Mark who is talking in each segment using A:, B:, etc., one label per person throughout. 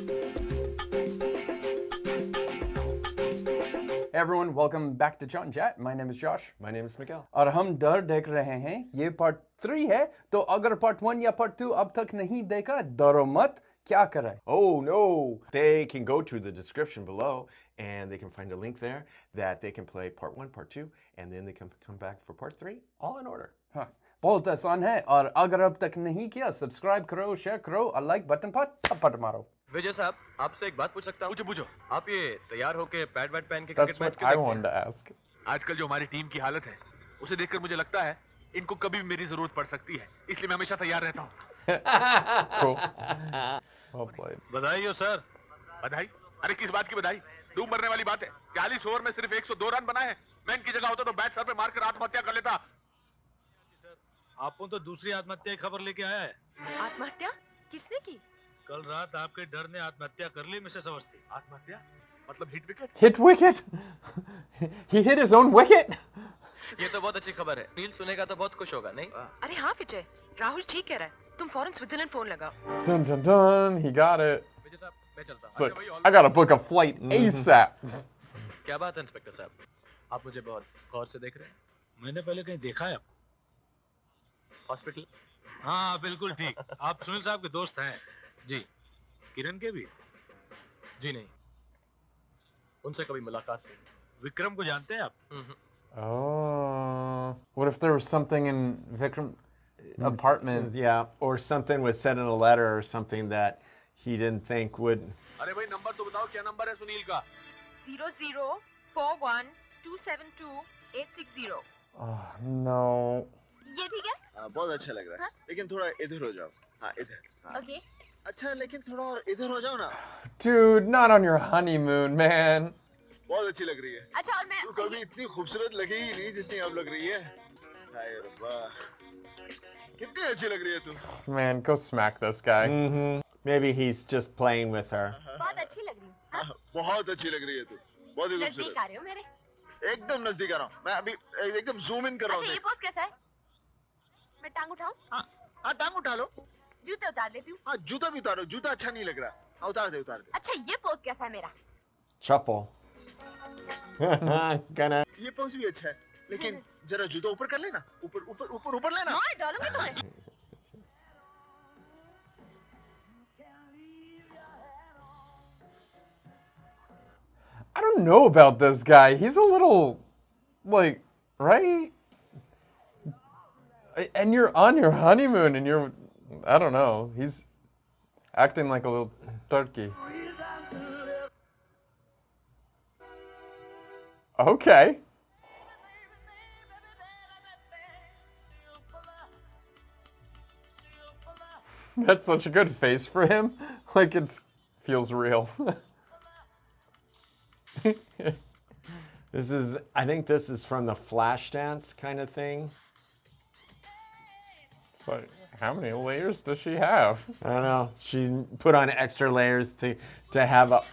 A: Hey everyone, welcome back to ChaatNChat. My name is Josh.
B: My name is Miguel.
A: और हम डर देख रहे हैं. ये part 3 है. तो अगर part 1 या part 2 अब तक नहीं देखा, डरो मत. क्या करें?
B: Oh no! They can go to the description below and they can find a link there that they can play part 1, part 2, and then they can come back for part 3, all in order.
A: हाँ, बहुत आसान है. और अगर अब तक नहीं किया, सब्सक्राइब करो, शेयर करो और लाइक बटन पर थप्पड़ मारो.
C: विजय साहब, आपसे एक बात पूछ सकता हूँ? पूछो। आप ये तैयार होके पैड वैड पहन के
A: That's what I wanted to ask.
C: आजकल जो हमारी टीम की हालत है, उसे देखकर मुझे लगता है इनको कभी भी मेरी जरूरत पड़ सकती है. इसलिए मैं हमेशा तैयार रहता हूँ.
A: Cool. Well played.
C: बधाई हो सर. बधाई? अरे किस बात की बधाई? डूब मरने वाली बात है. 40 ओवर में सिर्फ 102 रन बनाए हैं. मैं इनकी जगह होता तो बैट सर पे मारकर आत्महत्या कर लेता.
D: आपको तो दूसरी आत्महत्या की खबर लेके आया है.
E: आत्महत्या? किसने की?
D: कल रात आपके डर ने आत्महत्या कर ली मिसेस अवस्थी.
C: आत्महत्या? मतलब hit wicket?
A: Hit wicket? He hit his own wicket?
C: ये तो बहुत अच्छी खबर है. नील सुनेगा तो बहुत खुश होगा, नहीं?
E: अरे हाँ विजय, राहुल ठीक कह रहा है. तुम फौरन स्विट्जरलैंड फोन लगाओ.
A: Dun dun dun, he got it.
C: विजय साहब, मैं चलता
A: It's like, I gotta book a flight ASAP.
C: क्या बात है इंस्पेक्टर साहब? आप मुझे बहुत गौर से देख रहे हैं.
D: मैंने पहले कहीं देखा है आपको.
C: हॉस्पिटल?
D: हाँ बिल्कुल ठीक. आप सुनील साहब के दोस्त हैं.
C: जी.
D: किरण के भी?
C: जी नहीं. उनसे कभी मुलाकात नहीं.
D: विक्रम को जानते हैं आप?
A: Oh, what if there was something in Vikram's apartment?
B: Yeah, or something was said in a letter or something that he didn't think would...
C: अरे भाई नंबर तो बताओ, क्या नंबर है सुनील का?
E: 0041272860.
A: Oh, no.
E: ये ठीक है?
F: बहुत अच्छा लग रहा है. लेकिन थोड़ा इधर हो जाओ. हाँ इधर.
E: ओके.
F: अच्छा लेकिन थोड़ा और इधर हो जाओ ना.
A: Dude, not on your honeymoon, man.
F: बहुत अच्छी लग रही है.
E: अच्छा और मैं
F: तू कभी इतनी खूबसूरत लगी ही नहीं जितनी अब लग रही है. हाय रब्बा. कितनी अच्छी लग रही है तू.
A: Man, go smack this guy.
B: Maybe he's just playing with her.
E: बहुत अच्छी लग रही हूँ. हाँ?
F: बहुत अच्छी लग रही है तू. बहुत ही
E: नजदीक
F: खूबसूरत.
E: आ रहे हो मेरे?
F: एकदम नजदीक आ रहा हूँ. मैं अभी एकदम जूम इन कर रहा हूँ.
E: अच्छा ये पोज कैसा है? मैं टांग उठाऊं?
F: हाँ टांग उठा लो.
E: जूते उतार लेती हूँ.
F: हाँ जूता भी उतारो. जूता अच्छा नहीं लग रहा. हाँ उतार दे उतार दे.
E: अच्छा ये पोज कैसा है मेरा?
B: Chapel. Gonna...
F: ये पोज भी अच्छा है. लेकिन जरा जूता ऊपर कर लेना. ऊपर ऊपर ऊपर ऊपर लेना.
E: मार डालूंगी तुम्हें.
A: I don't know about this guy. He's a little, like, right? And you're on your honeymoon and you're, I don't know. He's acting like a little turkey. Okay. That's such a good face for him. Like it's feels real.
B: I think this is from the Flashdance kind of thing.
A: It's like, how many layers does she have?
B: I don't know. She put on extra layers to have a...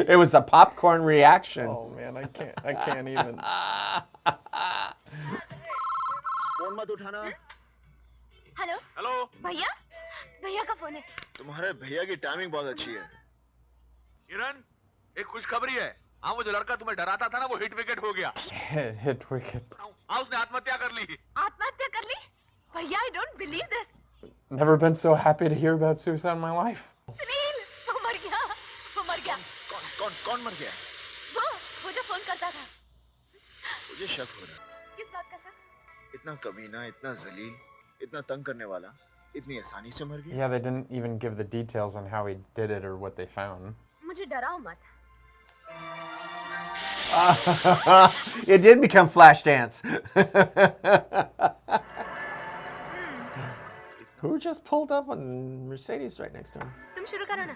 B: It was a popcorn reaction.
A: Oh man, I can't even.
F: Phone मत उठाना.
E: Hello.
C: Hello.
E: भैया? भैया का phone है.
F: तुम्हारे भैया की timing बहुत अच्छी है.
C: किरण, एक खुशखबरी है. हाँ वो जो लड़का तुम्हें डराता था ना, वो हिट विकेट हो गया.
A: Hit wicket.
C: हाँ उसने आत्महत्या कर ली.
E: आत्महत्या कर ली? भैया I don't believe this.
A: Never been so happy to hear about suicide in my life.
E: Sunil, वो मर गया. वो मर गया.
F: कौन मर गया?
E: वो जो फोन करता था.
F: मुझे शक हो रहा है.
E: किस बात का शक?
F: इतना कमीना, इतना जलील, इतना तंग करने वाला, इतनी आसानी से मर गया.
A: Yeah, they didn't even give the details on how he did it or what they found.
E: मुझे डराओ मत.
B: It did become Flashdance. Who just pulled up on Mercedes right next to him?
E: तुम शुरू करो ना.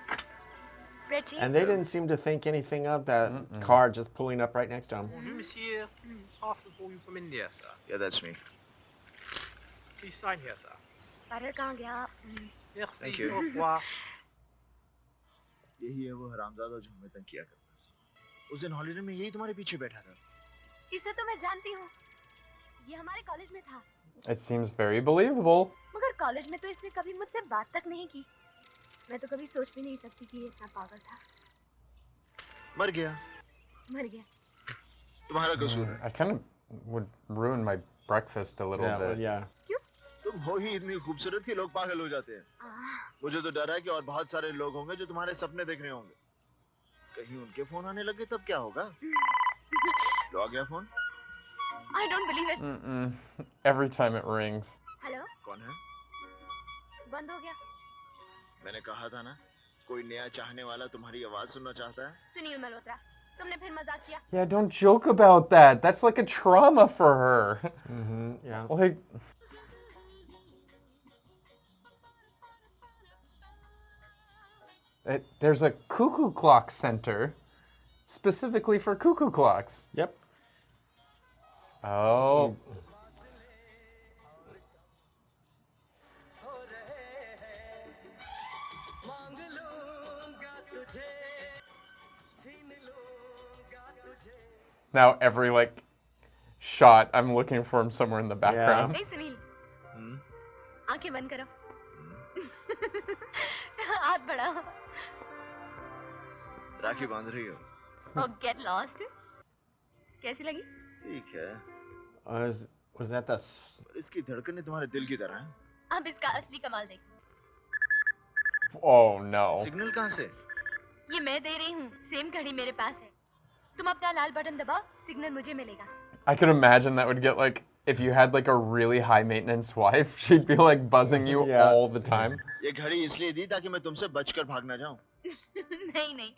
E: Red cheese.
B: And they didn't seem to think anything of that car just pulling up right next to him.
C: Monsieur, parcel for you from India, sir.
F: Yeah, that's me.
C: Please sign here, sir.
E: Butter कहाँ गया?
C: Merci.
F: Thank you.
C: Au revoir.
F: यही है वो हरामजादा जो हमें तंग किया करता. उस दिन हॉलिडे में यही तुम्हारे पीछे बैठा था.
E: इसे तो मैं जानती हूँ. ये हमारे कॉलेज में था.
A: It seems very believable.
G: मगर कॉलेज में तो इसने कभी मुझसे बात तक नहीं की। मैं तो कभी सोच भी नहीं सकती कि ये इतना पागल था।
F: मर गया।
G: मर गया।
F: तुम्हारा कसूर है।
A: I kind of would ruin my breakfast a little bit.
B: Yeah.
G: क्यों?
F: तुम हो ही इतनी खूबसूरत कि लोग पागल हो जाते हैं। मुझे तो डर है कि और बहुत सारे लोग होंगे जो तुम्हारे सपने देख रहे होंगे। कहीं उनके फोन आने लगे तब क्या होगा? लो आ गया phone?
G: I don't believe it.
A: Every time it rings.
G: Hello?
F: कौन है?
G: बंद हो गया।
F: मैंने कहा था ना, कोई नया चाहने वाला तुम्हारी आवाज सुनना चाहता है।
G: सुनील मल्होत्रा, तुमने फिर मजाक किया।
A: Yeah, don't joke about that. That's like a trauma for her.
B: Yeah.
A: Like, there's a cuckoo clock center specifically for cuckoo clocks.
B: Yep.
A: Oh. Now every like shot, I'm looking for him somewhere in the background.
G: नहीं सुनील, आंखें बंद करो, हाथ बढ़ाओ।
F: राखी बांध रही हो?
G: Oh, get lost. कैसी लगी?
F: ठीक है।
B: Was that the?
F: इसकी धड़कनें तुम्हारे दिल की तरह हैं।
G: अब इसका असली कमाल देखो।
A: Oh no.
F: सिग्नल कहाँ से?
G: ये मैं दे रही हूँ, सेम घड़ी मेरे पास है। तुम अपना लाल बटन दबाओ, सिग्नल मुझे मिलेगा।
A: I could imagine that would get like, if you had like a really high maintenance wife, she'd be like buzzing you
B: Yeah.
A: all the time.
F: ये घड़ी इसलिए दी ताकि मैं तुमसे बचकर भाग ना जाऊं।
G: नहीं नहीं,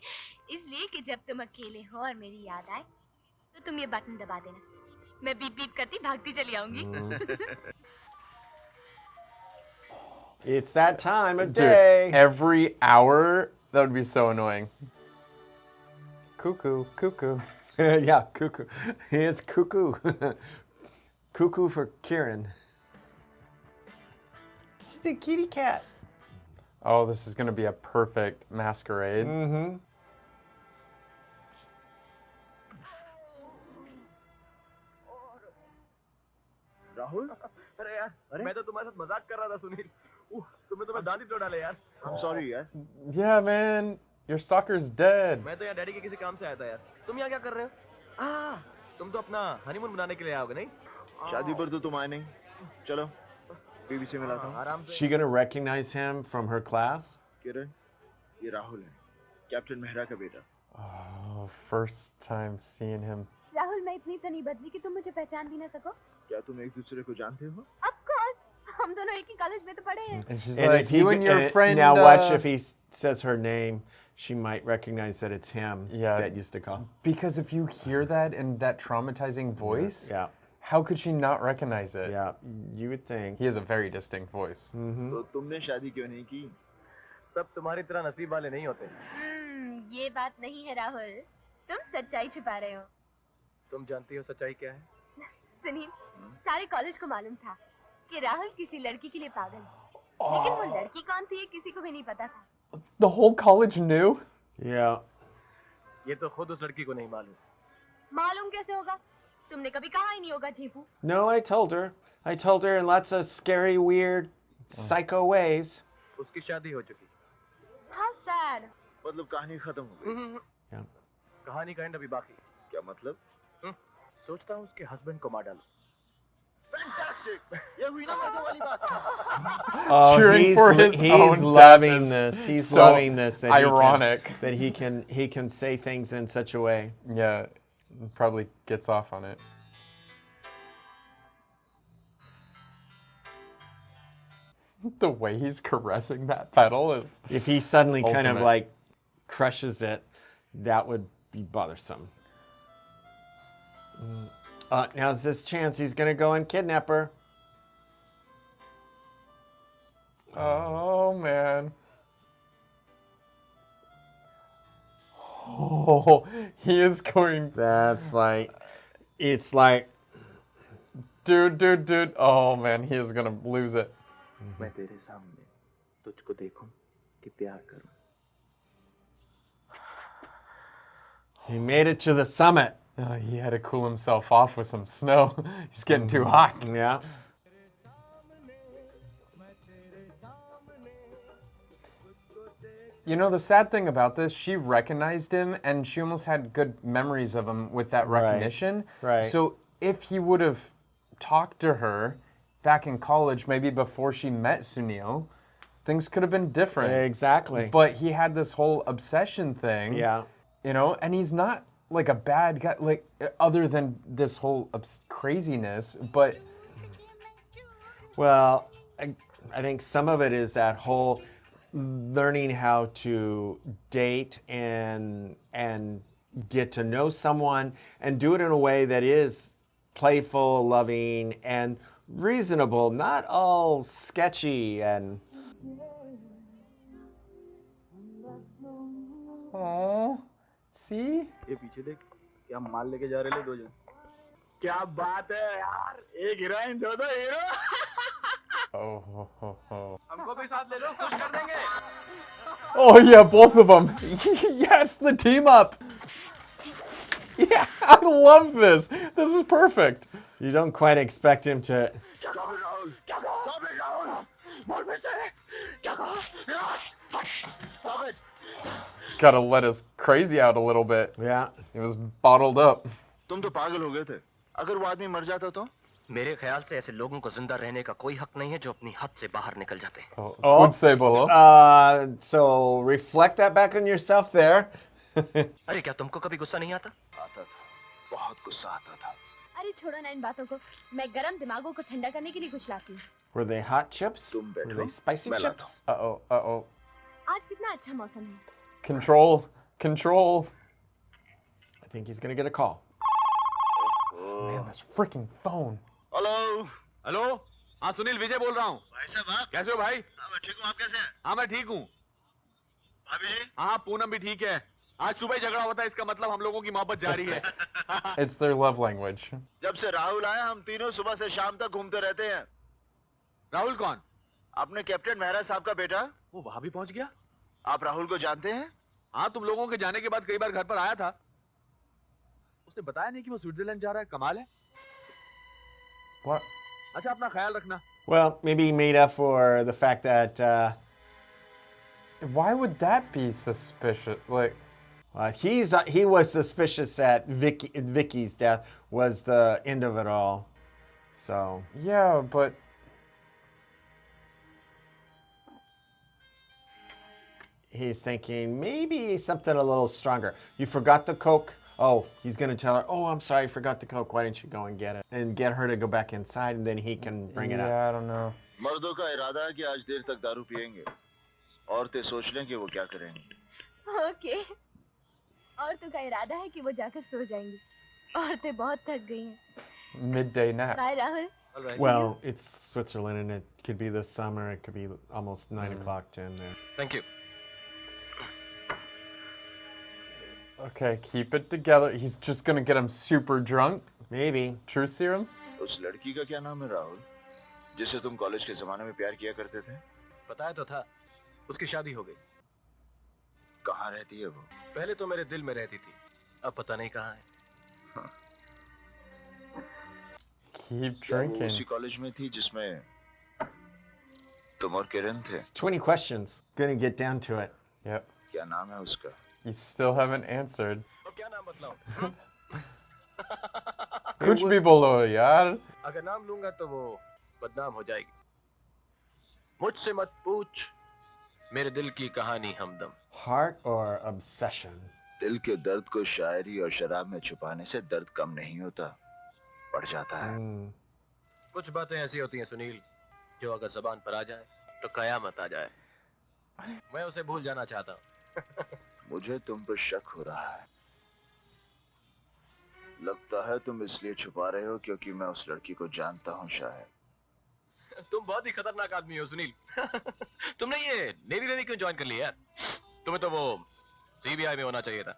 G: इसलिए कि जब तुम अकेले हो और मेरी याद आए, तो तुम ये बटन दबा देना। मैं बीप बीप करती भागती चली आऊंगी।
B: It's that time of
A: Dude,
B: day.
A: every hour, that would be so annoying. Cuckoo, cuckoo.
B: Yeah, cuckoo. He is cuckoo. Cuckoo for Kiran. She's the kitty cat.
A: Oh, this is gonna be a perfect masquerade.
B: Mm-hmm.
F: Rahul?
H: अरे यार, मैं तो तुम्हारे साथ मजाक कर रहा था सुनील। तुमने तो मैं दांत ही तोड़ डाले यार।
F: I'm sorry यार।
A: Yeah, man. Your stalker's dead.
H: मैं तो यहाँ डैडी के किसी काम से आया था यार। तुम यहाँ क्या कर रहे हो? तुम तो अपना हनीमून मनाने के लिए आओगे नहीं?
F: शादी पर तो तुम आए नहीं। चलो, बीवी से मिलाता हूँ।
H: आराम से।
B: She gonna recognize him from her class?
F: किरण, ये राहुल है, कैप्टन मेहरा का बेटा।
A: Oh, first time seeing him.
G: Rahul, मैं इतनी तो नहीं बदली कि तुम मुझे पहचान भी ना सको।
F: क्या तुम एक दूसरे को जानते हो?
G: Of course, हम दोनों एक ही कॉलेज में तो पढ़े हैं।
A: And she's
B: And
A: like,
B: if he
A: you and your friend.
B: now watch if he says her name, she might recognize that it's him.
A: Yeah.
B: That used to call.
A: Because if you hear that in that traumatizing voice,
B: Yeah.
A: how could she not recognize it?
B: Yeah. You would think.
A: He has a very distinct voice.
F: तो तुमने शादी क्यों नहीं की?
H: सब तुम्हारी तरह नसीब वाले नहीं होते।
G: ये बात नहीं है राहुल, तुम सच्चाई छुपा रहे हो।
H: तुम जानती हो सच्चाई क्या है?
G: सुनील, सारे कॉलेज को मालूम था कि राहुल किसी लड़की के लिए पागल है, लेकिन वो लड़की कौन थी ये किसी को भी नहीं पता था।
A: The whole college knew?
B: Yeah.
H: ये तो खुद उस लड़की को नहीं मालूम।
G: मालूम कैसे होगा? तुमने कभी कहा ही नहीं होगा झेपू।
B: No, I told her. I told her in lots of scary, weird, psycho ways.
H: उसकी शादी हो चुकी।
G: How sad.
F: मतलब कहानी खत्म हो गई।
B: Yeah.
H: कहानी का एंड अभी बाकी।
F: क्या मतलब?
H: सोचता हूँ उसके हस्बैंड को मार डालूं।
F: Fantastic! ये हुई ना मजे वाली बात।
B: Oh,
A: Cheering for his
B: he's
A: own
B: loving
A: death is
B: this. He's
A: so
B: loving this. That
A: ironic.
B: He can say things in such a way.
A: Yeah, probably gets off on it. The way he's caressing that pedal is.
B: If he suddenly kind of
A: Ultimate.
B: like crushes it, that would be bothersome. Now's this chance he's gonna go and kidnap her.
A: Oh man. Oh, he is going.
B: That's like, it's like,
A: Dude. Oh man, he is gonna lose it.
H: मैं तेरे सामने तुझको देखूं कि प्यार करूं।
B: he made it to the summit.
A: He had to cool himself off with some snow. He's getting too hot.
B: Yeah.
A: You know, the sad thing about this, she recognized him and she almost had good memories of him with that recognition.
B: Right.
A: So if he would have talked to her back in college, maybe before she met Sunil, things could have been different.
B: Exactly.
A: But he had this whole obsession thing.
B: Yeah.
A: You know, and he's not like a bad guy, like other than this whole craziness, but...
B: Well, I think some of it is that whole learning how to date and get to know someone and do it in a way that is playful, loving, and reasonable, not all sketchy and...
A: Aww, see?
H: ये पीछे देख क्या माल लेके जा रहे ले दो जन क्या बात है यार एक हीरोइन दो दो हीरो हमको भी साथ ले लो खुश कर देंगे
A: Oh yeah, both of them. Yes, the team up. Yeah, I love this. This is perfect.
B: You don't quite expect him to...
A: Gotta let us crazy out a little bit.
B: Yeah.
A: It was bottled up.
F: तुम तो पागल हो गए थे अगर वो आदमी मर जाता तो
I: मेरे ख्याल से ऐसे लोगों को जिंदा रहने का कोई हक नहीं है जो अपनी हद से बाहर निकल जाते हैं
A: Would say below.
B: So reflect that back on yourself there.
I: अरे क्या तुमको कभी गुस्सा नहीं आता
F: आता था बहुत गुस्सा आता था
G: अरे छोड़ो ना इन बातों को मैं गरम दिमागों को ठंडा करने के लिए कुछ लाती हूँ
B: Were they hot chips?
F: तुम
B: Were they
F: बैठो
B: spicy
F: मैं लाता
B: chips?
A: Uh-oh.
G: आज कितना अच्छा मौसम है
A: Control.
B: I think he's going to get a call.
A: Man, this freaking phone.
F: Hello
C: hello हाँ सुनील विजय बोल रहा हूँ
D: भाई साहब आप
C: कैसे हो भाई
D: हाँ मैं ठीक हूँ आप कैसे हैं
C: हाँ मैं ठीक हूँ
D: भाभी जी
C: हाँ पूनम भी ठीक है आज सुबह ही झगड़ा होता है इसका मतलब हम लोगों की मोहब्बत जारी है
A: It's their love language.
F: जब से राहुल आया हम तीनों सुबह से शाम तक घूमते रहते हैं
C: राहुल कौन
F: अपने कैप्टन मेहरा साहब का बेटा
C: वो वहां भी पहुंच गया
F: आप राहुल को जानते हैं
C: हाँ तुम लोगों के जाने के बाद कई बार घर पर आया था उसने बताया नहीं कि वो स्विट्जरलैंड जा रहा है कमाल है
A: What?
C: अच्छा अपना ख्याल रखना
B: Well, maybe he made up for the fact that
A: Why would that be suspicious? Like,
B: he was suspicious that Vicky's death was the end of it all. So
A: yeah, but
B: he's thinking maybe something a little stronger. You forgot the Coke? Oh, he's going to tell her, oh, I'm sorry, I forgot the Coke. Why didn't you go and get it? And get her to go back inside, and then he can bring it up.
A: Yeah, I don't know.
F: मर्दों का इरादा है कि आज देर तक दारू पिएंगे औरतें सोच लें कि वो क्या करेंगी
G: ओके औरतों का इरादा है कि वो जाकर सो जाएंगी औरतें बहुत थक गई हैं
A: Midday nap.
G: By Rahul
B: Well, it's Switzerland, and it could be this summer. It could be almost 9 o'clock, 10 there.
I: Thank you
A: Okay, keep it together. He's just gonna get him super drunk.
B: Maybe.
A: True serum?
F: उस लड़की का क्या नाम है राहुल जिसे तुम college के जमाने में प्यार किया करते थे
I: बताया तो था उसकी शादी हो गई
F: कहाँ रहती है वो
I: पहले तो मेरे दिल में रहती थी अब पता नहीं कहाँ है
A: Keep
F: क्या वो
A: drinking.
F: उसी कॉलेज में थी जिसमें तुम और किरण थे
B: It's 20 questions. Gonna get down to it.
A: Yep.
F: क्या नाम है उसका
A: You still haven't answered.
I: तो क्या नाम बतलाऊं
A: Kuch bhi bolo, yaar.
I: अगर नाम लूंगा तो वो बदनाम हो जाएगी मुझसे मत पूछ मेरे दिल की कहानी हमदम
B: Heart or obsession?
F: दिल के दर्द को शायरी और शराब में छुपाने से दर्द कम नहीं होता बढ़ जाता है
I: कुछ बातें ऐसी होती हैं सुनील जो अगर जबान पर आ जाए तो कयामत आ जाए मैं उसे भूल जाना चाहता हूँ
F: मुझे तुम पर शक हो रहा है लगता है तुम इसलिए छुपा रहे हो क्योंकि मैं उस लड़की को जानता हूँ शायद
I: तुम बहुत ही खतरनाक आदमी हो सुनील तुमने ये नेवी वेवी क्यों ज्वाइन कर लिया यार तुम्हें तो वो सीबीआई में होना चाहिए था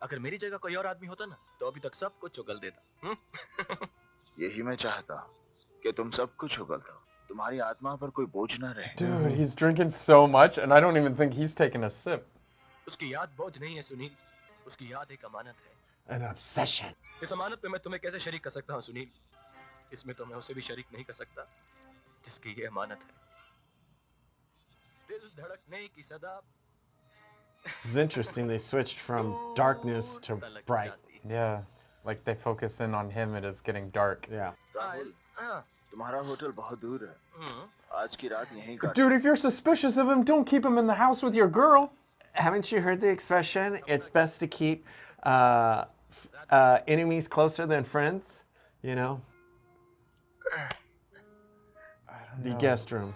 I: अगर मेरी जगह कोई और आदमी होता ना तो अभी तक सब कुछ उगल देता
F: यही मैं चाहता हूँ कि तुम सब कुछ उगल दो तुम्हारी आत्मा पर कोई बोझ ना रहे
A: Dude, he's drinking so much, and I don't even think he's taking a sip.
I: उसकी याद बोझ नहीं है सुनील उसकी याद एक अमानत है
B: An obsession.
I: इस अमानत पे मैं तुम्हें कैसे शरीक कर सकता हूँ सुनील इसमें तो मैं उसे भी शरीक नहीं कर सकता जिसकी ये अमानत है दिल धड़कने की सदा
B: It's interesting they switched from darkness to bright.
A: Yeah, like they focus in on him. It is getting dark.
B: Yeah.
F: Rahul, तुम्हारा होटल बहुत दूर है। आज की रात यहीं काट।
A: Dude, if you're suspicious of him, don't keep him in the house with your girl.
B: Haven't you heard the expression, it's best to keep enemies closer than friends? You know? The guest room.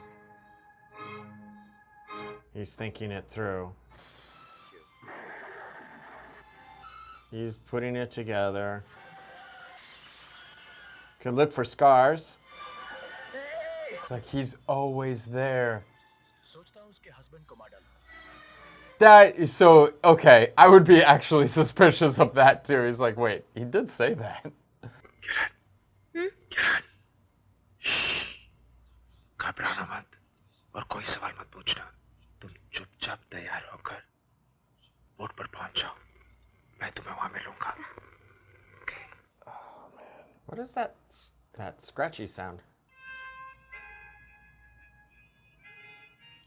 B: He's thinking it through. He's putting it together. Could look for scars.
A: It's like he's always there.
I: सोचता हूँ उसके husband को मार डालूं।
A: That is so okay. I would be actually suspicious of that too. He's like, wait, he did say that.
C: घबराना मत और कोई सवाल मत पूछना। तुम चुपचाप तैयार होकर बोट पर पहुंच जाओ। मैं तुम्हें वहां मिलूंगा। Okay.
B: What is that scratchy sound?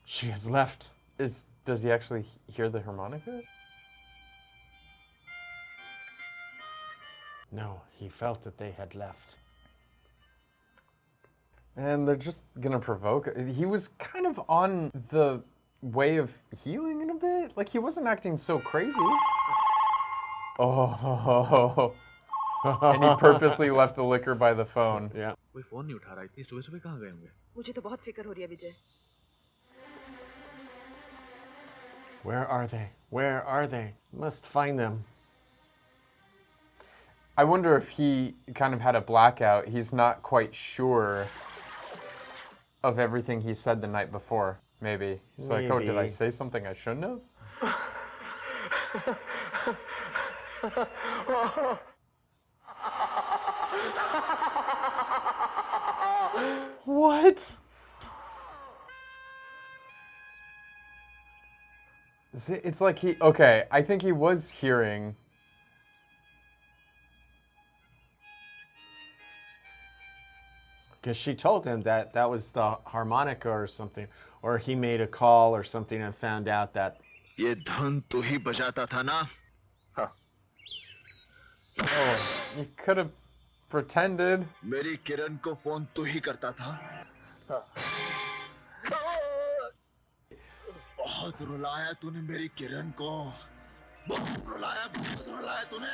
A: She has left. Does he actually hear the harmonica?
B: No, he felt that they had left.
A: And they're just gonna provoke. He was kind of on the way of healing in a bit. Like he wasn't acting so crazy. Oh. And he purposely left the liquor by the phone.
B: Yeah.
C: कोई phone नहीं उठा रहा। इतनी सुबह-सुबह कहाँ गए होंगे?
E: मुझे तो बहुत फिक्र हो रही है विजय।
B: Where are they? Where are they? Must find them.
A: I wonder if he kind of had a blackout. He's not quite sure of everything he said the night before. Maybe. He's like, oh, did I
B: Maybe.
A: say something I shouldn't have? What? It's like he, okay, I think he was hearing.
B: Because she told him that that was the harmonica or something. Or he made a call or something and found out that.
F: ये धुन तू ही बजाता था ना? हाँ।
A: Oh, you could have pretended.
F: मेरी किरण को phone तू ही करता था? हाँ। बहुत रुलाया तूने मेरी किरण को। बहुत रुलाया तूने।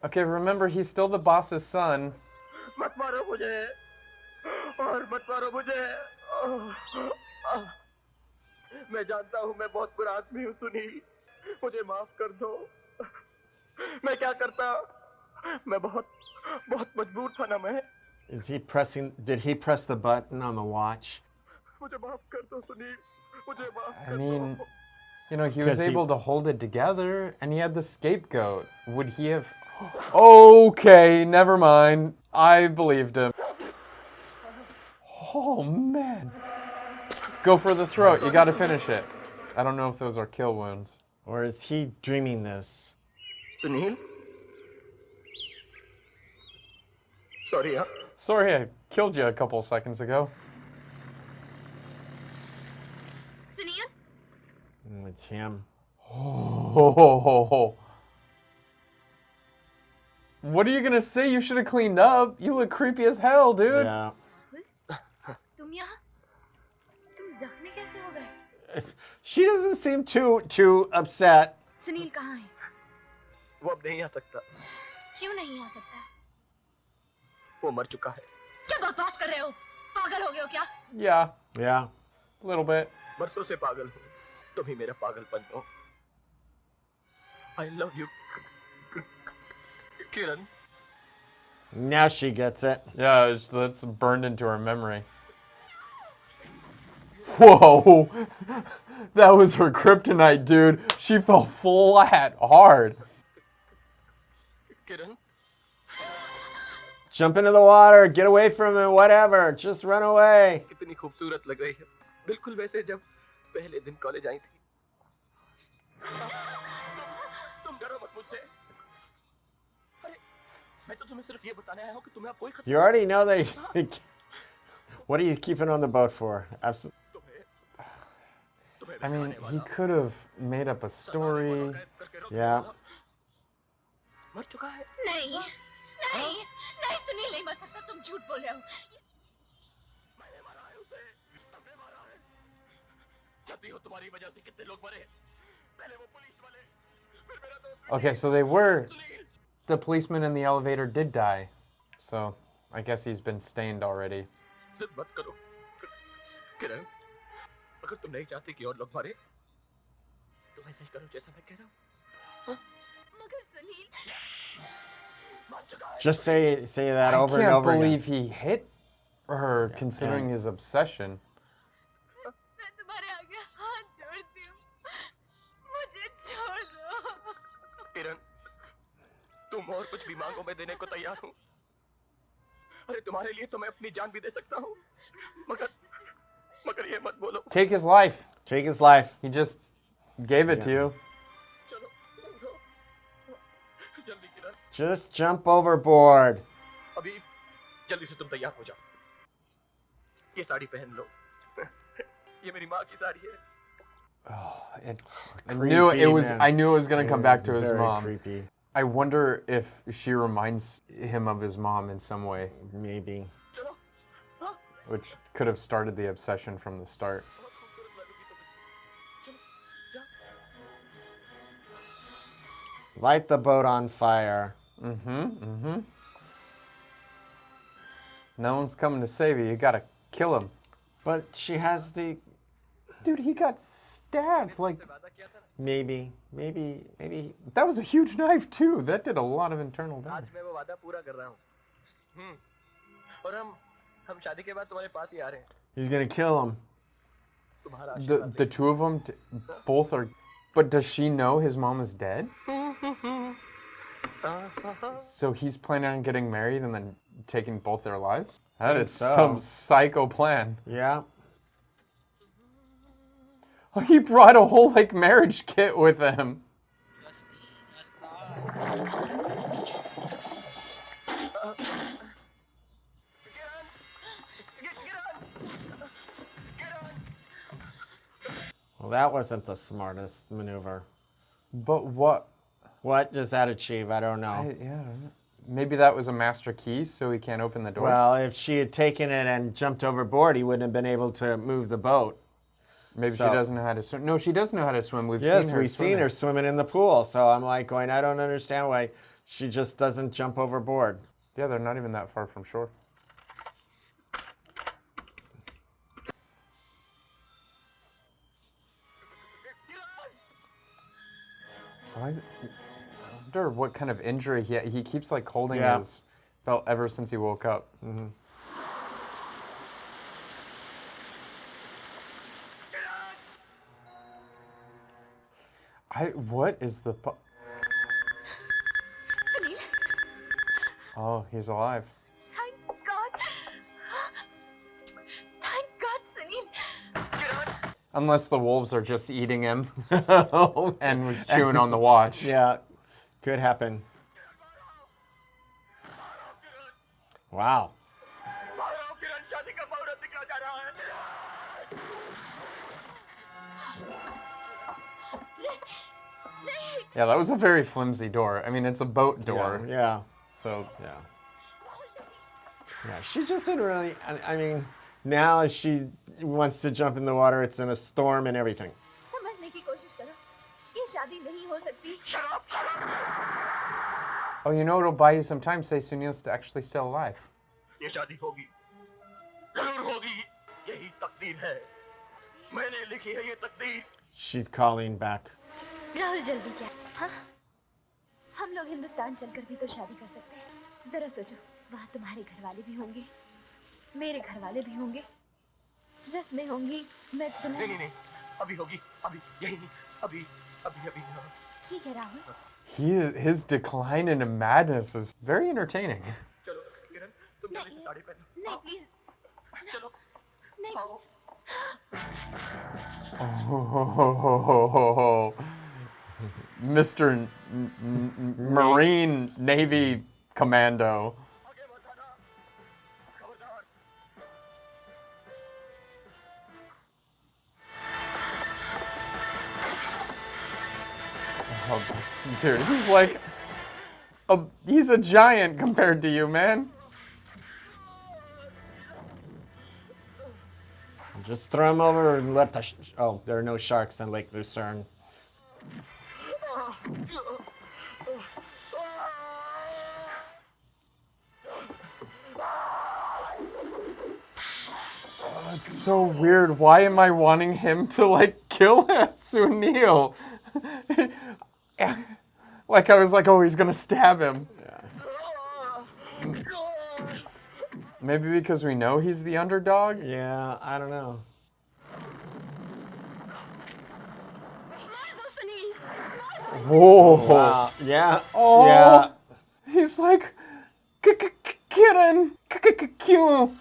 A: Okay, remember, he's still the boss's son.
H: मत मारो मुझे और मत मारो मुझे। मैं जानता हूँ मैं बहुत बुरा आदमी हूँ सुनील, मुझे माफ कर दो। मैं क्या करता? मैं बहुत मजबूर था ना मैं।
B: Did he press the button on the watch?
H: मुझे माफ कर दो सुनील, मुझे माफ
A: I
H: कर
A: mean,
H: दो।
A: you know, he was
B: 'Cause he-
A: able to hold it together, and he had the scapegoat. Would he have... Okay, never mind. I believed him. Oh, man. Go for the throat. You gotta finish it. I don't know if those are kill wounds.
B: Or is he dreaming this?
H: Sunil, sorry हाँ।
A: Sorry I killed you a couple seconds ago.
G: सुनिए,
B: It's him.
A: Oh. What are you gonna say? You should have cleaned up. You look creepy as hell, dude.
B: Yeah.
G: तुम यहाँ? तुम जख्मी कैसे हो गए?
B: She doesn't seem too upset.
G: Sunil कहाँ है?
H: वो अब नहीं आ सकता,
G: क्यों नहीं आ सकता?
H: वो मर चुका है।
G: क्या बकवास कर रहे हो? पागल हो गए हो क्या?
A: Yeah,
B: Yeah.
A: a little bit.
H: बरसों से पागल हूँ, तुम ही मेरा पागलपन हो। I love you, Kiran.
B: Now she gets it.
A: Yeah, that's burned into her memory. Whoa! That was her kryptonite, dude. She fell flat hard.
H: Kiran,
B: Jump into the water, get away from it, whatever. Just run away.
H: कितनी खूबसूरत लग रही है, बिल्कुल वैसे जब पहले दिन कॉलेज आई थी। तुम डरो मत मुझसे। अरे, मैं तो तुम्हें सिर्फ ये बताने आया हूँ कि तुम्हें अब कोई खतरा
B: You already know that. What are you keeping on the boat for?
A: I mean, he could have made up a story.
B: Yeah.
H: मर चुका है
G: नहीं नहीं नहीं सुनील नहीं मर सकता तुम झूठ बोल रहे हो
H: मैंने मारा है उसे सबने मारा है जब हो तुम्हारी वजह से कितने लोग मरे पहले वो पुलिस वाले फिर मेरा दोस्त
A: Okay, so they were... The policeman in the elevator did die. So, I guess he's been stained already.
H: जिद मत करो किरण अगर तुम नहीं चाहती कि और लोग मरे तो वैसे ही करो जैसा मैं कह रहा हूँ
G: मगर Sunil
B: Just say that over and
A: I
B: over
A: can't
B: again.
A: believe he hit her, considering his obsession.
G: मैं तुम्हारे आगे हाथ जोड़ती हूँ मुझे छोड़ दो
H: किरण तुम और कुछ भी मांगो मैं देने को तैयार हूँ अरे तुम्हारे लिए तो मैं अपनी जान भी दे सकता हूँ मगर ये मत बोलो
A: Take his life.
B: Take his life.
A: He just gave it to you.
H: चलो जल्दी किरण
B: Just jump overboard.
H: अभी जल्दी से तुम तैयार हो जाओ ये साड़ी पहन लो ये मेरी माँ की साड़ी है
A: I knew it was.
B: man.
A: I knew it was going to come back to his
B: Very
A: mom.
B: creepy.
A: I wonder if she reminds him of his mom in some way,
B: Maybe.
H: चलो हाँ
A: which could have started the obsession from the start.
H: बहुत खूबसूरत लगोगी तुम इसमें चलो जा
B: Light the boat on fire.
A: No one's coming to save you. You gotta kill him.
B: But she has the...
A: Dude, he got stabbed. Like,
B: Maybe.
A: that was a huge knife, too. That did a lot of internal
H: आज
A: damage.
H: मैं वो वादा पूरा कर रहा हूँ और हम शादी के बाद तुम्हारे पास ही आ रहे हैं
B: He's gonna kill him.
H: तुम्हारा आशीर्वाद
A: The two of them, both are... But does she know his mom is dead? So he's planning on getting married and then taking both their lives? That is
B: so.
A: some psycho plan.
B: Yeah.
A: Oh, he brought a whole, like, marriage kit with him.
B: Well, that wasn't the smartest maneuver.
A: But what?
B: What does that achieve? I don't know.
A: I don't know. Maybe that was a master key, so he can't open the door?
B: Well, if she had taken it and jumped overboard, he wouldn't have been able to move the boat.
A: Maybe
B: So-
A: she doesn't know how to swim. No, she does know how to swim. We've
B: Yes,
A: seen her
B: we've seen
A: swimming.
B: her swimming in the pool. So I'm like going, I don't understand why she just doesn't jump overboard.
A: Yeah, they're not even that far from shore. Why is it, I wonder what kind of injury he keeps like holding
B: Yeah.
A: his belt ever since he woke up. What is the
G: Sunil
A: Oh, he's alive.
G: Thank God Sunil
A: Unless the wolves are just eating him and was chewing on the watch.
B: Yeah, could happen. Wow.
H: किरण शादी का मुहूर्त निकला जा रहा है
A: Yeah, that was a very flimsy door. I mean, it's a boat door.
B: Yeah.
A: So,
B: Yeah. Yeah, she just didn't really, I mean, now she wants to jump in the water, it's in a storm and everything.
G: समझने की कोशिश करो ये शादी नहीं हो सकती
A: oh, you know, it'll buy you some time. Say Sunil's actually still alive.
H: ये शादी होगी जरूर होगी यही तकदीर है मैंने लिखी है ये तकदीर
B: She's calling back.
G: राहुल जल्दी क्या हाँ हम लोग हिंदुस्तान चलकर भी तो शादी कर सकते हैं जरा सोचो वहाँ तुम्हारे घर वाले भी होंगे मेरे घर वाले भी होंगे रस्में होंगी मैं तुम्हें
H: नहीं अभी होगी अभी यही नहीं अभी अभी अभी हाँ।
G: ठीक है Rahul
A: His decline into madness is very entertaining.
H: चलो किरण तुम जल्दी से साड़ी पहनो
G: नहीं प्लीज
H: चलो
G: नहीं
H: आओ
A: Oh, Mr. Marine Navy Commando.
H: आगे मत आना खबरदार
A: Oh, dude, he's like, he's a giant compared to you, man.
B: Just throw him over and let the... oh, there are no sharks in Lake Lucerne.
A: Oh, it's so weird. Why am I wanting him to, like, kill Sunil? Like, I was like, oh, he's gonna stab him. Yeah. Maybe because we know he's the underdog?
B: Yeah, I don't know.
A: Whoa.
B: Wow. Yeah.
A: Oh.
B: Yeah.
A: He's like, Kiran. Q.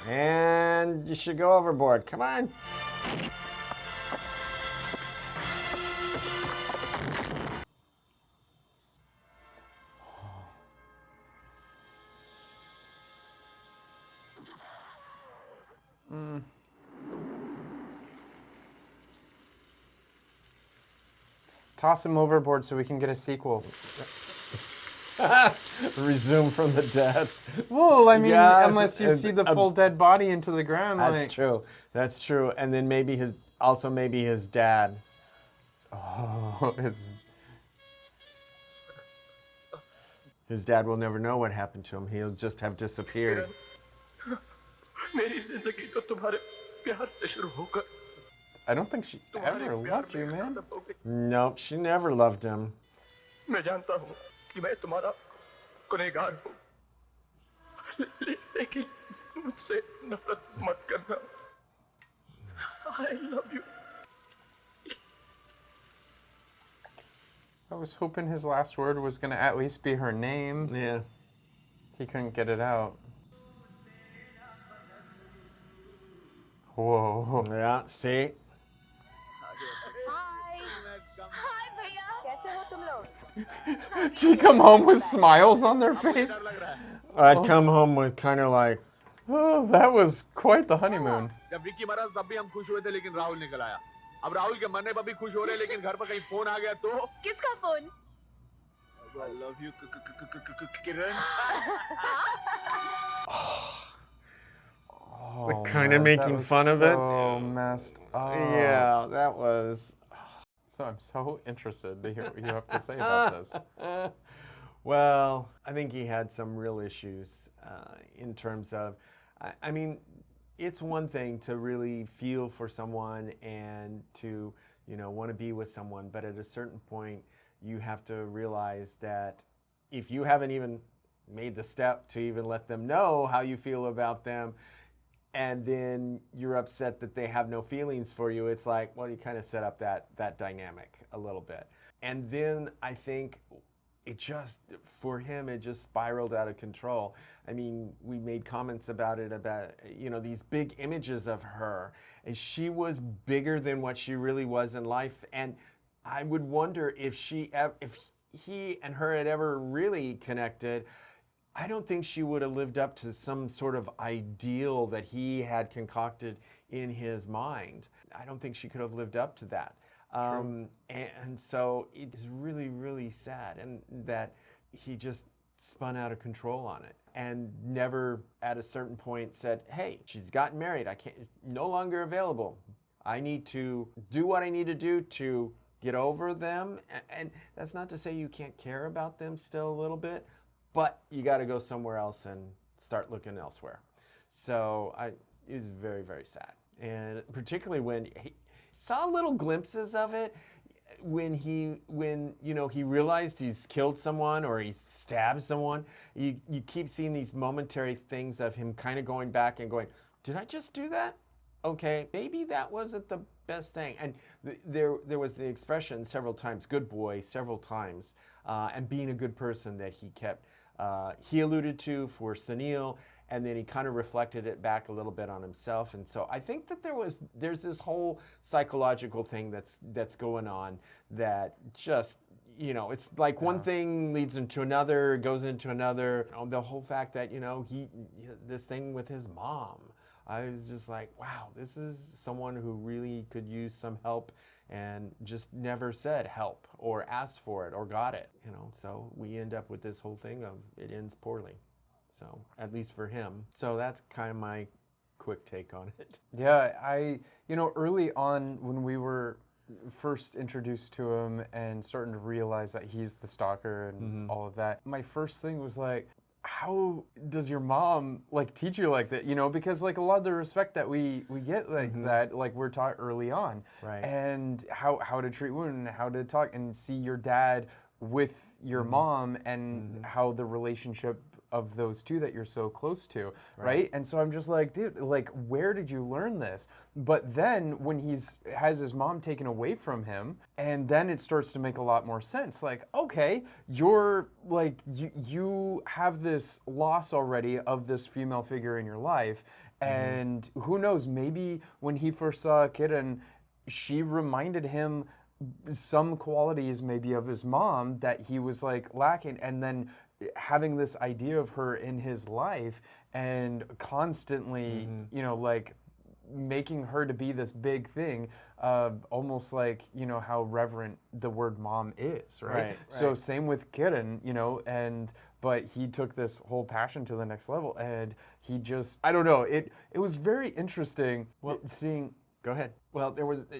B: And you should go overboard. Come on.
A: Toss him overboard so we can get a sequel.
B: Resume from the dead.
A: Well, I mean,
B: Yeah,
A: unless you see the full dead body into the ground.
B: That's
A: like...
B: true. That's true. And then maybe his dad.
A: Oh,
B: His dad will never know what happened to him. He'll just have disappeared.
H: मेरी जिंदगी तो तुम्हारे प्यार से शुरू होकर
A: I don't think she ever loved you, man.
B: Nope, she never loved him.
H: मैं जानता हूँ कि मैं तुम्हारा गुनहगार हूँ, लेकिन मुझसे नफरत मत करना. I love you.
A: I was hoping his last word was gonna at least be her name.
B: Yeah.
A: He couldn't get it out. Whoa.
B: Yeah, see?
A: She come home with smiles on their face.
B: I'd come home with kind of like,
A: oh, that was quite the honeymoon.
I: जब विक्की मरा तब भी हम खुश हुए थे लेकिन राहुल निकल आया. अब राहुल के मरने पर भी खुश हो रहे लेकिन घर पर कहीं फोन आ गया तो
G: किसका phone?
F: I love you, Kiran.
A: Oh,
B: like kind of making fun of it.
A: So messed up.
B: Yeah, that was.
A: So I'm so interested to hear what you have to say about this.
B: Well, I think he had some real issues in terms of, I mean, it's one thing to really feel for someone and to, want to be with someone, but at a certain point, you have to realize that if you haven't even made the step to even let them know how you feel about them, and then you're upset that they have no feelings for you, it's like, well, you kind of set up that dynamic a little bit. And then I think for him, it just spiraled out of control. I mean, we made comments about it, about, these big images of her. And she was bigger than what she really was in life. And I would wonder if he and her had ever really connected. I don't think she would have lived up to some sort of ideal that he had concocted in his mind. I don't think she could have lived up to that. And so it's really, really sad, and that he just spun out of control on it and never at a certain point said, hey, she's gotten married. No longer available. I need to do what I need to do to get over them. And that's not to say you can't care about them still a little bit, but you got to go somewhere else and start looking elsewhere. So it was very, very sad. And particularly when he saw little glimpses of it, when he realized he's killed someone or he's stabbed someone, you keep seeing these momentary things of him kind of going back and going, did I just do that? Okay, maybe that wasn't the best thing. And there was the expression several times, good boy, several times, and being a good person that he kept, he alluded to for Sunil, and then he kind of reflected it back a little bit on himself. And so I think that there's this whole psychological thing that's going on that just, it's like one thing leads into another, goes into another. The whole fact that, this thing with his mom, I was just like, wow, this is someone who really could use some help and just never said help or asked for it or got it, you know. So we end up with this whole thing of it ends poorly. So at least for him. So that's kind of my quick take on it.
A: Yeah, early on when we were first introduced to him and starting to realize that he's the stalker and all of that, my first thing was like, how does your mom like teach you like that? You know, because like a lot of the respect that we get like that, like we're taught early on,
B: right?
A: And how to treat women, how to talk, and see your dad with your mom, and how the relationship of those two that you're so close to, right? And so I'm just like, dude, like, where did you learn this? But then when has his mom taken away from him, and then it starts to make a lot more sense. Like, okay, you're like, you have this loss already of this female figure in your life, and who knows, maybe when he first saw Kiran, she reminded him some qualities maybe of his mom that he was like lacking, and then having this idea of her in his life and constantly, you know, like making her to be this big thing, almost like, you know, how reverent the word mom is, right? So same with Kiran, you know, but he took this whole passion to the next level, and he just, I don't know, it was very interesting seeing.
B: Go ahead. Well,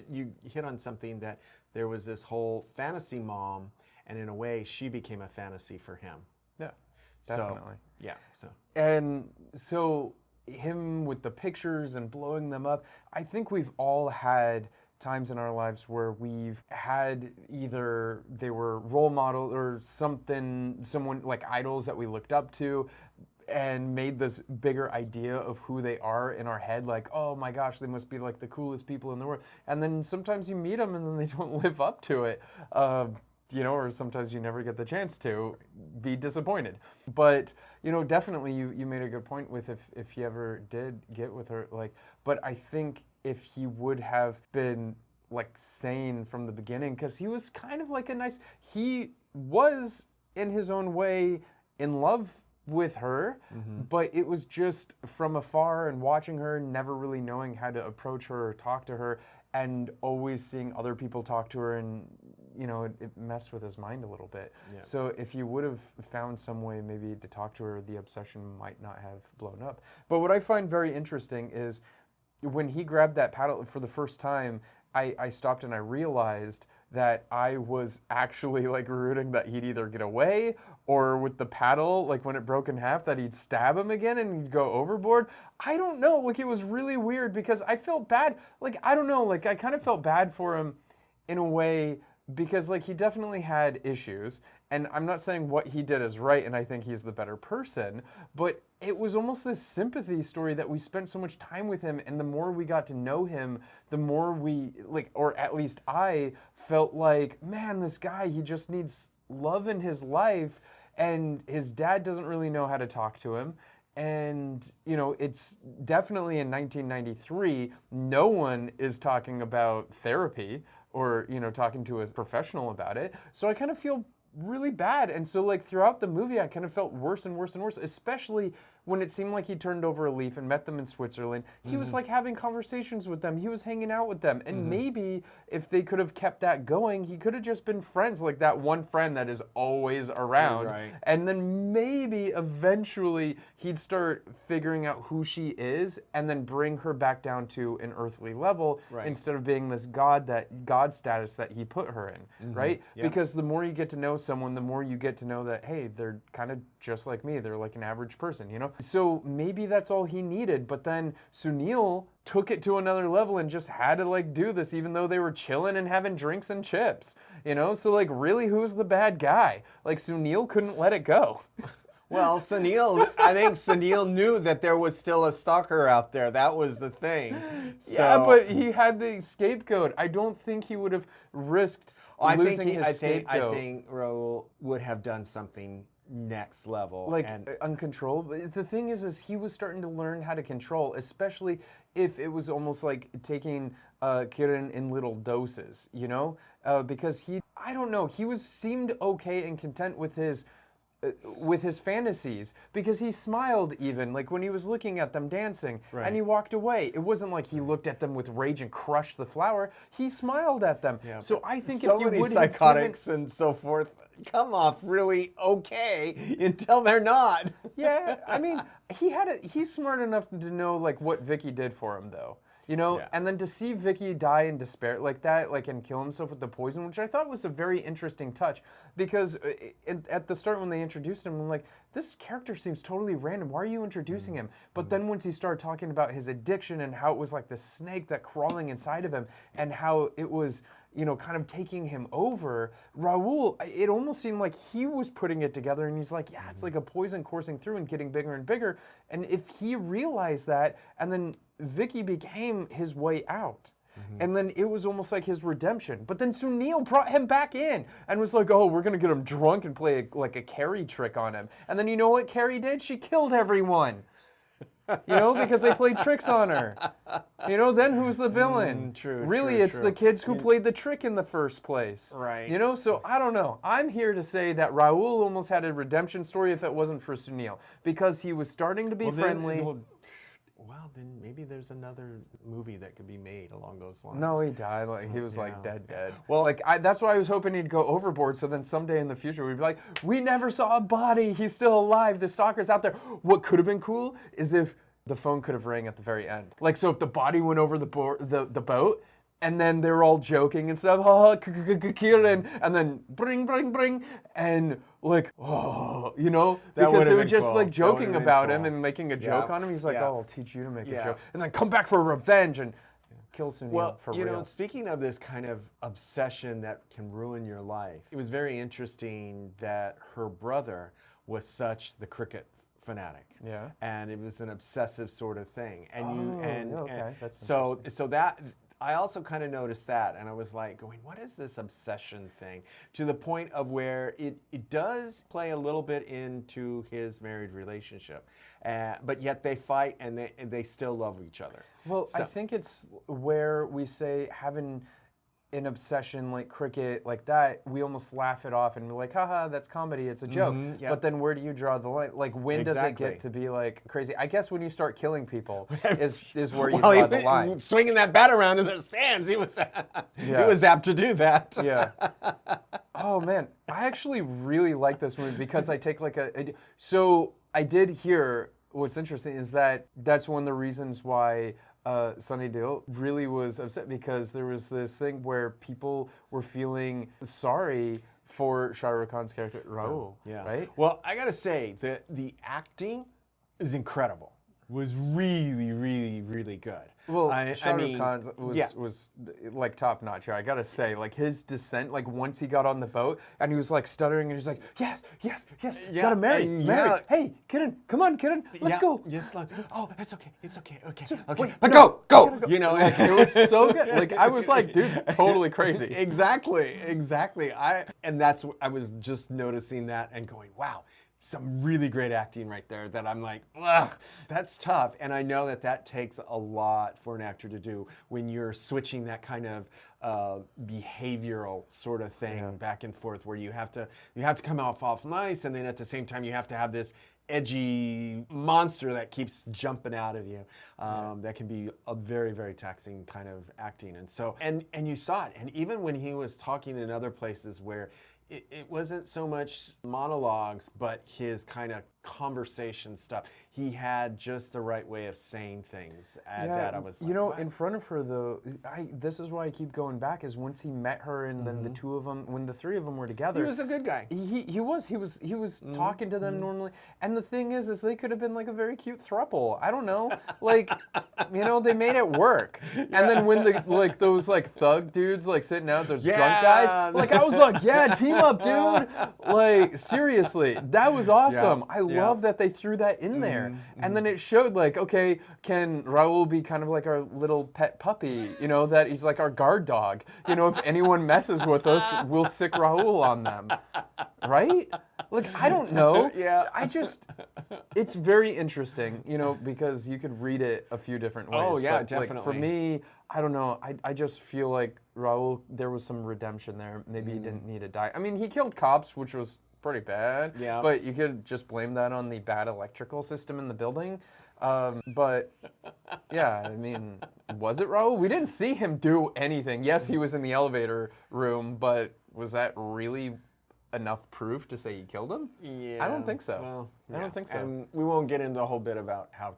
B: you hit on something, that there was this whole fantasy mom, and in a way she became a fantasy for him.
A: Yeah, definitely. And so him with the pictures and blowing them up, I think we've all had times in our lives where we've had either they were role model or someone like idols that we looked up to, and made this bigger idea of who they are in our head, like, oh my gosh, they must be like the coolest people in the world. And then sometimes you meet them and then they don't live up to it. You know, or sometimes you never get the chance to be disappointed. But, you know, definitely you made a good point with if he ever did get with her, like, but I think if he would have been like sane from the beginning, because he was kind of like he was in his own way in love with her, but it was just from afar and watching her, never really knowing how to approach her or talk to her, and always seeing other people talk to her, and you know, it messed with his mind a little bit. Yeah. So if you would have found some way maybe to talk to her, the obsession might not have blown up. But what I find very interesting is when he grabbed that paddle for the first time, I stopped and I realized that I was actually like rooting that he'd either get away, or with the paddle, like when it broke in half, that he'd stab him again and he'd go overboard. I don't know, like it was really weird because I felt bad. Like, I don't know, like I kind of felt bad for him in a way, because like he definitely had issues, and I'm not saying what he did is right and I think he's the better person, but it was almost this sympathy story that we spent so much time with him, and the more we got to know him, the more we, like, or at least I felt like, man, this guy, he just needs love in his life, and his dad doesn't really know how to talk to him. And, you know, it's definitely in 1993, no one is talking about therapy or, you know, talking to a professional about it. So I kind of feel really bad. And so like throughout the movie, I kind of felt worse and worse and worse, especially when it seemed like he turned over a leaf and met them in Switzerland. He was like having conversations with them. He was hanging out with them. And maybe if they could have kept that going, he could have just been friends, like that one friend that is always around.
B: Right.
A: And then maybe eventually he'd start figuring out who she is and then bring her back down to an earthly level, instead of being this God status that he put her in, right? Yeah. Because the more you get to know someone, the more you get to know that, hey, they're kind of just like me. They're like an average person, you know? So maybe that's all he needed, but then Sunil took it to another level and just had to like do this, even though they were chilling and having drinks and chips, you know? So like, really, who's the bad guy? Like, Sunil couldn't let it go.
B: Well, I think Sunil knew that there was still a stalker out there. That was the thing. So,
A: yeah, but he had the scapegoat. I don't think he would have risked losing his scapegoat.
B: I think Rahul would have done something next level.
A: Like uncontrollable. The thing is he was starting to learn how to control, especially if it was almost like taking Kiran in little doses, you know? Because I don't know, he seemed okay and content with his with his fantasies, because he smiled even like when he was looking at them dancing, and he walked away. It wasn't like he looked at them with rage and crushed the flower. He smiled at them. Yeah, so I think
B: so
A: if you
B: many
A: would
B: psychotics and so forth come off really okay until they're not.
A: Yeah, I mean, he's smart enough to know like what Vicky did for him though. You know, and then to see Vicky die in despair like that, like, and kill himself with the poison, which I thought was a very interesting touch, because at the start when they introduced him, I'm like, this character seems totally random. Why are you introducing him? But then once he started talking about his addiction and how it was like the snake that crawling inside of him, and how it was, you know, kind of taking him over, Raul, it almost seemed like he was putting it together, and he's like, yeah, it's like a poison coursing through and getting bigger and bigger. And if he realized that, and then Vicky became his way out. And then it was almost like his redemption. But then Sunil brought him back in and was like, oh, we're going to get him drunk and play like a Carrie trick on him. And then you know what Carrie did? She killed everyone. You know, because they played tricks on her. You know, then who's the villain? Really, it's the kids who played the trick in the first place.
B: Right.
A: You know, so I don't know. I'm here to say that Raul almost had a redemption story if it wasn't for Sunil. Because he was starting to be friendly.
B: Well, then maybe there's another movie that could be made along those lines.
A: No, he died. Like, he was like dead. Well, like that's why I was hoping he'd go overboard. So then someday in the future we'd be like, we never saw a body. He's still alive. The stalker's out there. What could have been cool is if the phone could have rang at the very end. Like, so if the body went over the boat, and then they were all joking and stuff, Kiran, and then bring, and like, oh, you know, because they were just like joking about him and making a joke on him. He's like, oh, I'll teach you to make a joke, and then come back for revenge and kill Sunil for real.
B: Well, you know, speaking of this kind of obsession that can ruin your life, it was very interesting that her brother was such the cricket fanatic. Yeah. And it was an obsessive sort of thing. And so that I also kind of noticed that, and I was like going, what is this obsession thing? To the point of where it does play a little bit into his married relationship, but yet they fight and they still love each other.
A: Well, so I think it's where we say having an obsession like cricket like that, we almost laugh it off and we're like, haha, that's comedy, it's a joke. But then where do you draw the line? Like, when does it get to be like crazy? I guess when you start killing people is where you draw the line.
B: Swinging that bat around in the stands, he was he was apt to do that.
A: Yeah. Oh man, I actually really like this movie because I take like so I did hear, what's interesting is that that's one of the reasons why Sunny Deol really was upset, because there was this thing where people were feeling sorry for Shah Rukh Khan's character, Raul, right?
B: Well, I gotta say that the acting is incredible. Was really, really, really good.
A: Well, Shah Rukh Khan was like top notch here. I gotta say, like his descent, like once he got on the boat and he was like stuttering and he's like, yes, gotta marry. Hey, Kiran, come on, Kiran, let's go.
B: Yes, like, oh, it's okay, okay.
A: Wait,
B: but go. You know,
A: like, it was so good. Like I was like, dude's totally crazy.
B: Exactly. And I was just noticing that and going, wow. Some really great acting right there that I'm like, ugh, that's tough. And I know that takes a lot for an actor to do when you're switching that kind of behavioral sort of thing back and forth, where you have to come off nice, and then at the same time you have to have this edgy monster that keeps jumping out of you. That can be a very, very taxing kind of acting. And so, and you saw it. And even when he was talking in other places where it wasn't so much monologues, but his kind of conversation stuff. He had just the right way of saying things. That I was like,
A: you know,
B: what?
A: In front of her though, this is why I keep going back, is once he met her and then the two of them, when the three of them were together.
B: He was a good guy.
A: He was talking to them normally. And the thing is they could have been like a very cute throuple. I don't know. Like, you know, they made it work. And then when those thug dudes like sitting out, those drunk guys, like I was like, yeah, team up, dude. Like, seriously, that was awesome. I love that they threw that in there. And then it showed like, okay, can Raul be kind of like our little pet puppy? You know, that he's like our guard dog. You know, if anyone messes with us, we'll sick Raul on them. Right? Like, I don't know. It's very interesting, you know, because you could read it a few different ways.
B: Oh, yeah,
A: but,
B: definitely.
A: Like, for me, I don't know. I just feel like Raul, there was some redemption there. Maybe he didn't need to die. I mean, he killed cops, which was pretty bad.
B: Yeah.
A: But you could just blame that on the bad electrical system in the building. But yeah, I mean, was it Raul? We didn't see him do anything. Yes, he was in the elevator room, but was that really enough proof to say he killed him?
B: Yeah.
A: I don't think so.
B: Well,
A: I don't think so.
B: And we won't get into the whole bit about how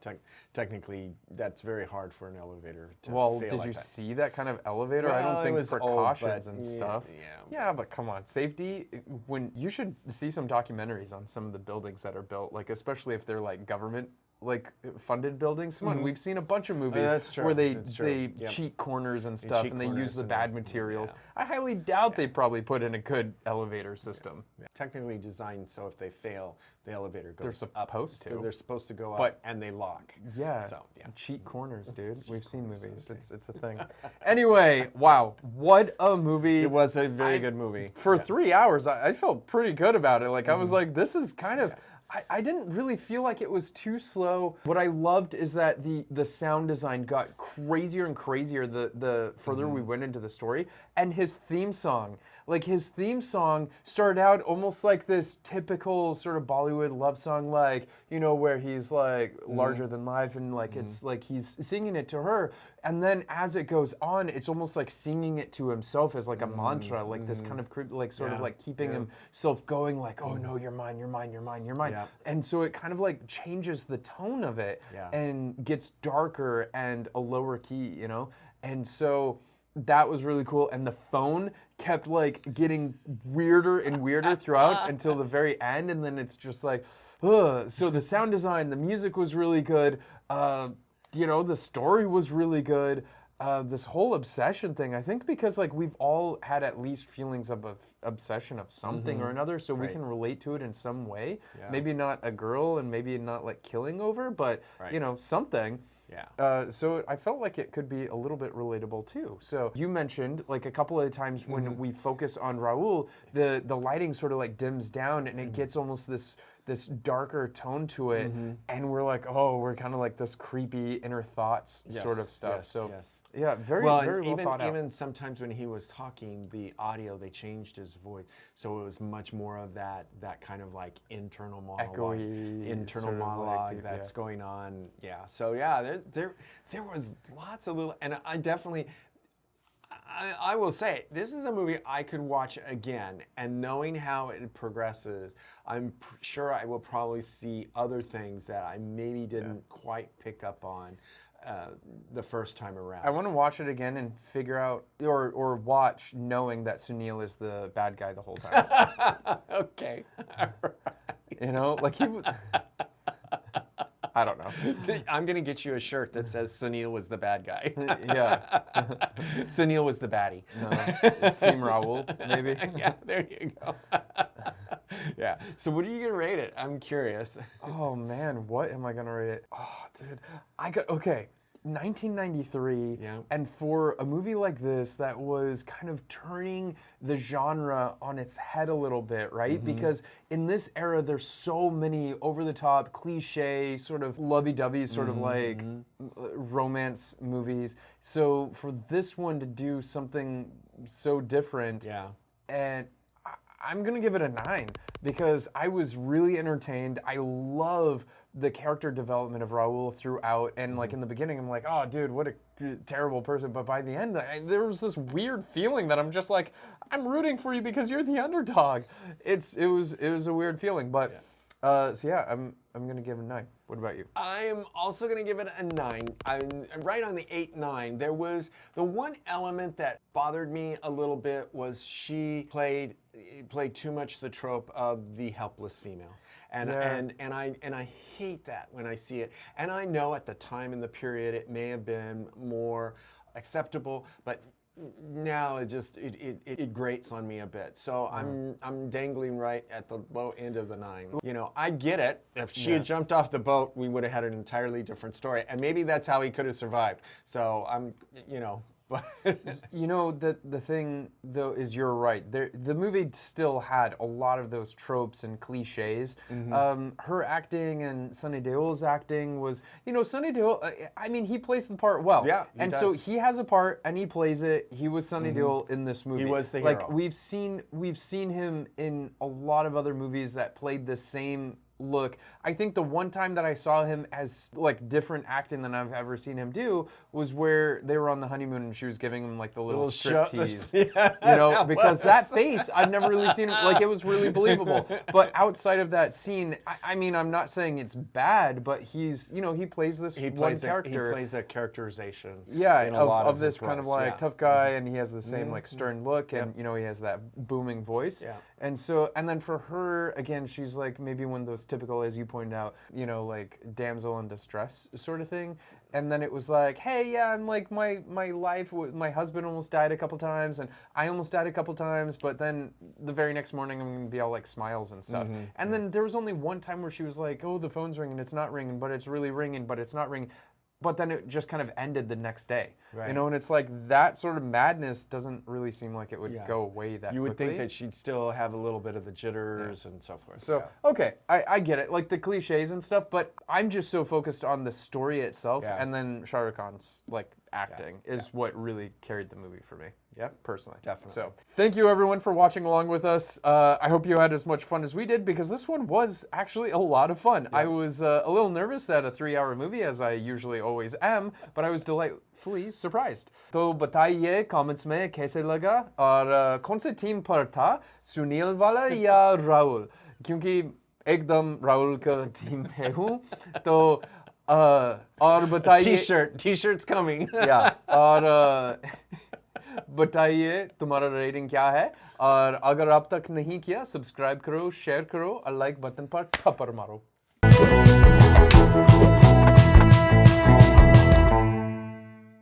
B: technically that's very hard for an elevator to
A: Well,
B: fail
A: did
B: like
A: you
B: that.
A: see that kind of elevator? I
B: Well,
A: don't
B: it
A: think
B: was old,
A: precautions
B: but
A: and
B: yeah,
A: stuff.
B: yeah.
A: But come on, safety. When you should see some documentaries on some of the buildings that are built, like especially if they're like government like funded buildings. Come on, we've seen a bunch of movies
B: that's true.
A: where they
B: That's true.
A: they cheat corners and stuff,
B: cheat
A: and they use
B: corners
A: the
B: and
A: bad
B: they-
A: materials.
B: yeah.
A: I highly doubt they probably put in a good elevator system.
B: Yeah. Technically designed so if they fail, the elevator goes
A: They're
B: up.
A: supposed to.
B: They're supposed to go up,
A: But-
B: and they lock.
A: Yeah,
B: So, yeah.
A: cheat corners, dude. We've seen movies. It's a thing. Anyway, wow, what a movie!
B: It was a very good movie.
A: For 3 hours, I felt pretty good about it. Like I was like, this is kind of. I didn't really feel like it was too slow. What I loved is that the sound design got crazier and crazier the further we went into the story. And his theme song, started out almost like this typical sort of Bollywood love song, like, you know, where he's like larger than life and like it's like he's singing it to her. And then as it goes on, it's almost like singing it to himself as like a mantra, like this kind of like sort of like keeping himself going, like, oh no, you're mine, you're mine, you're mine, you're mine.
B: Yeah.
A: And so it kind of like changes the tone of it
B: Yeah.
A: and gets darker and a lower key, you know? And so that was really cool. And the phone kept like getting weirder and weirder throughout until the very end. And then it's just like, ugh. So the sound design, the music was really good. You know, the story was really good. This whole obsession thing, I think because like we've all had at least feelings of obsession of something or another, so we can relate to it in some way.
B: Yeah.
A: Maybe not a girl and maybe not like killing over, but you know, something.
B: Yeah.
A: So I felt like it could be a little bit relatable too. So you mentioned like a couple of times when we focus on Raul, the lighting sort of like dims down and it gets almost this darker tone to it, and we're like, oh, we're kind of like this creepy inner thoughts sort of stuff.
B: Yes,
A: so
B: yes.
A: yeah, very
B: Well,
A: very
B: and
A: well thought out.
B: even sometimes when he was talking, the audio, they changed his voice, so it was much more of that kind of like internal monologue,
A: Echoey sort of
B: monologue
A: like,
B: that's going on. Yeah. So yeah, there was lots of little, and I definitely. I will say, this is a movie I could watch again, and knowing how it progresses, I'm sure I will probably see other things that I maybe didn't quite pick up on the first time around.
A: I want to watch it again and figure out, or watch knowing that Sunil is the bad guy the whole time.
B: Okay.
A: You know, like he was. I don't know.
B: I'm going to get you a shirt that says Sunil was the bad guy.
A: Yeah.
B: Sunil was the baddie.
A: No. Team Raul, maybe.
B: Yeah, there you go. Yeah. So what are you going to rate it? I'm curious.
A: Oh man, what am I gonna rate it? Oh, dude, okay. 1993, and for a movie like this that was kind of turning the genre on its head a little bit, right? Because in this era, there's so many over-the-top, cliche, sort of lovey-dovey, sort of like romance movies. So for this one to do something so different, and I'm gonna give it a 9 because I was really entertained. I love the character development of Raul throughout, and like in the beginning, I'm like, oh, dude, what a terrible person. But by the end, there was this weird feeling that I'm just like, I'm rooting for you because you're the underdog. It was a weird feeling, but so yeah, I'm gonna give it a 9. What about you?
B: I'm also going to give it a 9. I'm right on the 8-9. There was the one element that bothered me a little bit was she played too much the trope of the helpless female. And I hate that when I see it. And I know at the time in the period it may have been more acceptable, but now it grates on me a bit. So I'm dangling right at the low end of the 9. You know, I get it. If she had jumped off the boat, we would have had an entirely different story. And maybe that's how he could have survived. So I'm, you know,
A: You know, the thing though is you're right. The movie still had a lot of those tropes and cliches. Her acting and Sunny Deol's acting was, you know, Sunny Deol. I mean, he plays the part well.
B: Yeah,
A: and so he has a part and he plays it. He was Sunny Deol in this movie.
B: He was the hero.
A: Like we've seen him in a lot of other movies that played the same look. I think the one time that I saw him as like different acting than I've ever seen him do was where they were on the honeymoon and she was giving him like the little striptease. You know, because that face, I've never really seen, like it was really believable. But outside of that scene, I mean, I'm not saying it's bad, but he's, you know, he plays this one character.
B: He plays a characterization.
A: Yeah,
B: in a lot
A: of this
B: roles.
A: kind of like tough guy, and he has the same like stern look, and you know, he has that booming voice.
B: Yeah.
A: And so, and then for her, again, she's like maybe one of those typical, as you pointed out, you know, like damsel in distress sort of thing. And then it was like, hey, yeah, I'm like, my life, my husband almost died a couple times, and I almost died a couple times, but then the very next morning I'm gonna be all like smiles and stuff. And then there was only one time where she was like, oh, the phone's ringing, it's not ringing, but it's really ringing, but it's not ringing. But then it just kind of ended the next day, you know, and it's like that sort of madness doesn't really seem like it would go away that quickly.
B: You would think that she'd still have a little bit of the jitters and so forth.
A: So, okay, I get it, like the cliches and stuff, but I'm just so focused on the story itself, and then Shah Rukh Khan's like acting is what really carried the movie for me.
B: Yep,
A: personally.
B: Definitely.
A: So, thank you everyone for watching along with us. I hope you had as much fun as we did, because this one was actually a lot of fun. I was a little nervous at a 3-hour movie, as I usually always am, but I was delightfully surprised. तो बताइए comments में कैसे लगा और कौन से team पर था, सुनील वाला या राहुल? क्योंकि एकदम राहुल का टीम में हूँ, तो और बताइए
B: T-shirt's coming.
A: Yeah, और बताइए तुम्हारा रेटिंग क्या है, और अगर अब तक नहीं किया सब्सक्राइब करो, शेयर करो और लाइक बटन पर थप्पड़ मारो.